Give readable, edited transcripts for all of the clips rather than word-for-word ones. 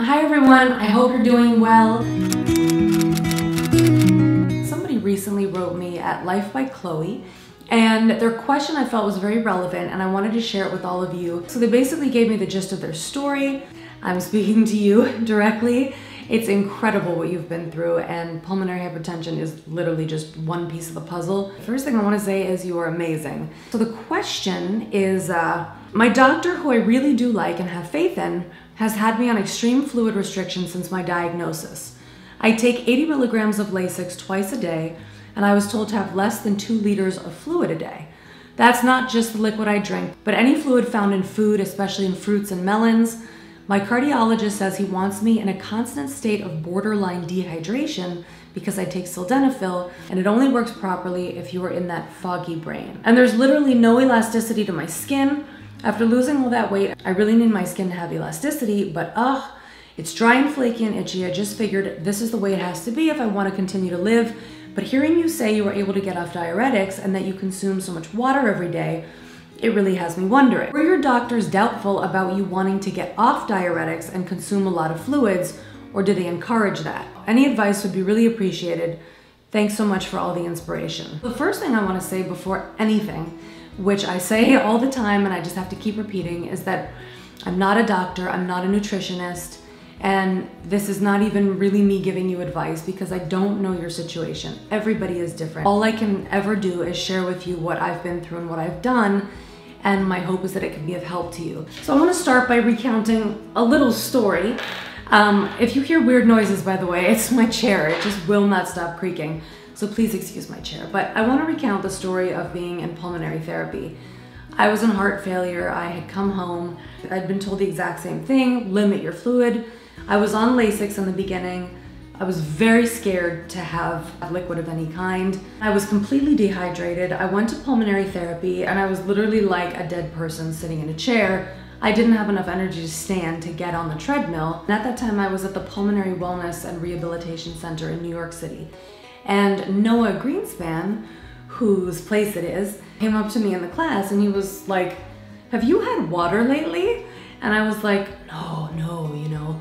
Hi everyone, I hope you're doing well. Somebody recently wrote me at Life by Chloe, and their question I felt was very relevant and I wanted to share it with all of you. So they basically gave me the gist of their story. I'm speaking to you directly. It's incredible what you've been through, and pulmonary hypertension is literally just one piece of the puzzle. First thing I want to say is you are amazing. So the question is, my doctor, who I really do like and have faith in, has had me on extreme fluid restriction since my diagnosis. I take 80 milligrams of Lasix twice a day, and I was told to have less than 2 liters of fluid a day. That's not just the liquid I drink, but any fluid found in food, especially in fruits and melons. My cardiologist says he wants me in a constant state of borderline dehydration because I take sildenafil, and it only works properly if you are in that foggy brain. And there's literally no elasticity to my skin. After losing all that weight, I really need my skin to have elasticity, but it's dry and flaky and itchy. I just figured this is the way it has to be if I want to continue to live. But hearing you say you were able to get off diuretics and that you consume so much water every day, it really has me wondering. Were your doctors doubtful about you wanting to get off diuretics and consume a lot of fluids, or do they encourage that? Any advice would be really appreciated. Thanks so much for all the inspiration. The first thing I want to say before anything, which I say all the time and I just have to keep repeating, is that I'm not a doctor, I'm not a nutritionist, and this is not even really me giving you advice because I don't know your situation. Everybody is different. All I can ever do is share with you what I've been through and what I've done, and my hope is that it can be of help to you. So I want to start by recounting a little story. If you hear weird noises, by the way, it's my chair. It just will not stop creaking. So please excuse my chair. But I want to recount the story of being in pulmonary therapy. I was in heart failure. I had come home. I'd been told the exact same thing, limit your fluid. I was on Lasix in the beginning. I was very scared to have a liquid of any kind. I was completely dehydrated. I went to pulmonary therapy and I was literally like a dead person sitting in a chair. I didn't have enough energy to stand to get on the treadmill. And at that time I was at the Pulmonary Wellness and Rehabilitation Center in New York City. And Noah Greenspan, whose place it is, came up to me in the class and he was like, "Have you had water lately?" And I was like, no, you know,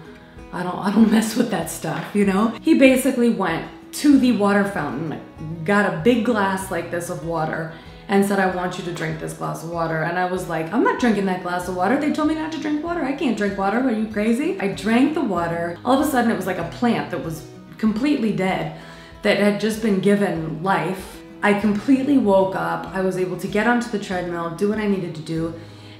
I don't mess with that stuff, you know? He basically went to the water fountain, got a big glass like this of water, and said, "I want you to drink this glass of water." And I was like, "I'm not drinking that glass of water. They told me not to drink water. I can't drink water. Are you crazy?" I drank the water. All of a sudden it was like a plant that was completely dead, that had just been given life. I completely woke up. I was able to get onto the treadmill, do what I needed to do.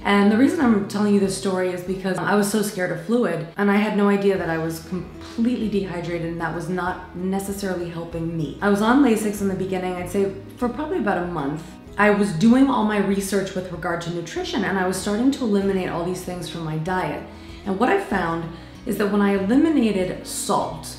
And the reason I'm telling you this story is because I was so scared of fluid and I had no idea that I was completely dehydrated and that was not necessarily helping me. I was on Lasix in the beginning, I'd say for probably about a month. I was doing all my research with regard to nutrition and I was starting to eliminate all these things from my diet. And what I found is that when I eliminated salt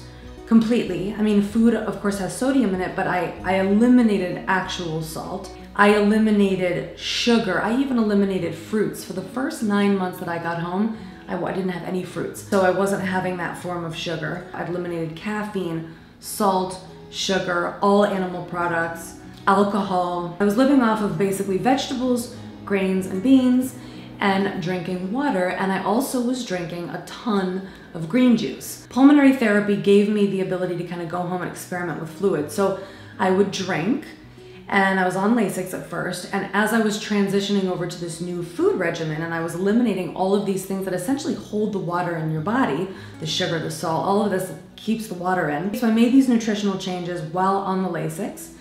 completely, I mean food of course has sodium in it, but I eliminated actual salt. I eliminated sugar. I even eliminated fruits. For the first 9 months that I got home, I didn't have any fruits. So I wasn't having that form of sugar. I eliminated caffeine, salt, sugar, all animal products, alcohol. I was living off of basically vegetables, grains, and beans, and drinking water. And I also was drinking a ton of green juice. Pulmonary therapy gave me the ability to kind of go home and experiment with fluid. So I would drink, and I was on Lasix at first, and as I was transitioning over to this new food regimen and I was eliminating all of these things that essentially hold the water in your body, the sugar, the salt, all of this keeps the water in. So I made these nutritional changes while on the Lasix,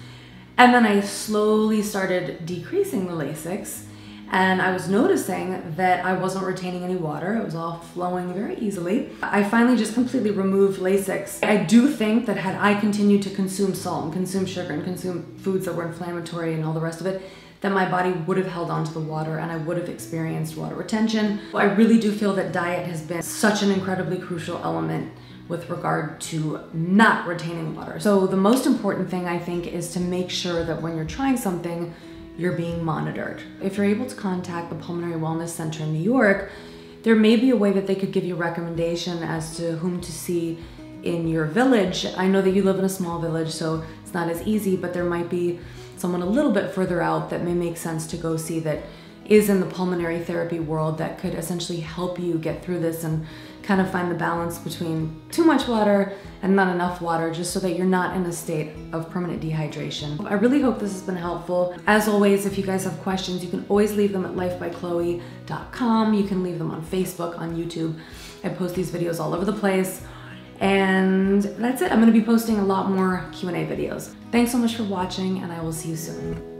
and then I slowly started decreasing the Lasix, and I was noticing that I wasn't retaining any water. It was all flowing very easily. I finally just completely removed Lasix. I do think that had I continued to consume salt and consume sugar and consume foods that were inflammatory and all the rest of it, that my body would have held onto the water and I would have experienced water retention. I really do feel that diet has been such an incredibly crucial element with regard to not retaining water. So the most important thing I think is to make sure that when you're trying something, you're being monitored. If you're able to contact the Pulmonary Wellness Center in New York, there may be a way that they could give you a recommendation as to whom to see in your village. I know that you live in a small village, so it's not as easy, but there might be someone a little bit further out that may make sense to go see that is in the pulmonary therapy world that could essentially help you get through this and kind of find the balance between too much water and not enough water, just so that you're not in a state of permanent dehydration. I really hope this has been helpful. As always, if you guys have questions, you can always leave them at lifebychloe.com. You can leave them on Facebook, on YouTube. I post these videos all over the place. And that's it. I'm gonna be posting a lot more Q&A videos. Thanks so much for watching, and I will see you soon.